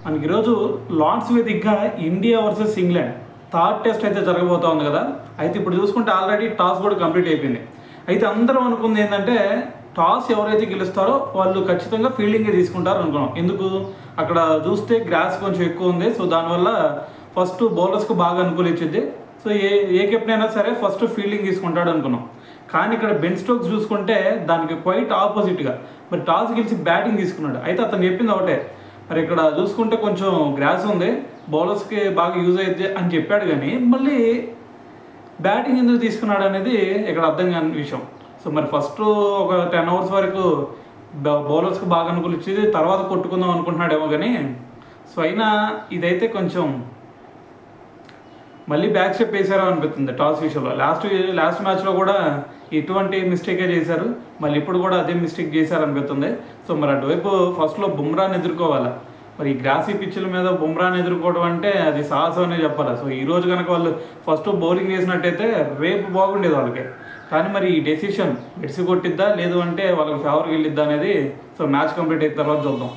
మనకి ఈరోజు లార్డ్స్ వేదికగా India versus England third test అయితే జరగబోతా ఉంది కదా. అయితే ఇప్పుడు చూసుకుంటే ఆల్రెడీ టాస్ కూడా కంప్లీట్ అయిపోయింది. అయితే అందరం అనుకుంది ఏంటంటే టాస్ ఎవరైతే గెలుస్తారో వాళ్ళు ఖచ్చితంగా ఫీల్డింగే తీసుకుంటారు అనుకున్నాం. ఎందుకు అక్కడ చూస్తే గ్రాస్ కొంచెం ఎక్కువ ఉంది, సో దానివల్ల ఫస్ట్ బౌలర్స్కు బాగా అనుకూలించింది. సో ఏ కెప్టెన్ అయినా సరే ఫస్ట్ ఫీల్డింగ్ తీసుకుంటాడు అనుకున్నాం. కానీ ఇక్కడ బెన్ స్టోక్స్ చూసుకుంటే దానికి క్వైట్ ఆపోజిట్గా మరి టాస్ గెలిచి బ్యాటింగ్ తీసుకున్నాడు. అయితే అతను చెప్పింది ఒకటే, మరి ఇక్కడ చూసుకుంటే కొంచెం గ్రాస్ ఉంది, బౌలర్స్కి బాగా యూజ్ అవుతుంది అని చెప్పాడు. కానీ మళ్ళీ బ్యాటింగ్ ఎందుకు తీసుకున్నాడు అనేది ఇక్కడ అర్థం కాని విషయం. సో మరి ఫస్ట్ ఒక 10 ఓవర్స్ వరకు బౌలర్స్కి బాగా అనుకూలించేది, తర్వాత కొట్టుకుందాం అనుకుంటున్నాడేమో. కానీ సో అయినా ఇదైతే కొంచెం మళ్ళీ బ్యాక్ స్టెప్ వేసారో అనిపిస్తుంది టాస్ విషయంలో. లాస్ట్ మ్యాచ్లో కూడా ఇటువంటి మిస్టేకే చేశారు, మళ్ళీ ఇప్పుడు కూడా అదే మిస్టేక్ చేశారనిపిస్తుంది. సో మరి అటువైపు ఫస్ట్లో బుమ్రాని ఎదుర్కోవాలి. మరి ఈ గ్రాసీ పిచ్చుల మీద బుమ్రాని ఎదుర్కోవడం అంటే అది సాహసం అనే చెప్పాలి. సో ఈరోజు కనుక వాళ్ళు ఫస్ట్ బౌలింగ్ చేసినట్టయితే రేపు బాగుండేది వాళ్ళకి. కానీ మరి ఈ డెసిషన్ బెడ్సి కొట్టిద్దా లేదు అంటే వాళ్ళకి ఫేవర్కి వెళ్ళిద్దా అనేది సో మ్యాచ్ కంప్లీట్ అయిన తర్వాత చూద్దాం.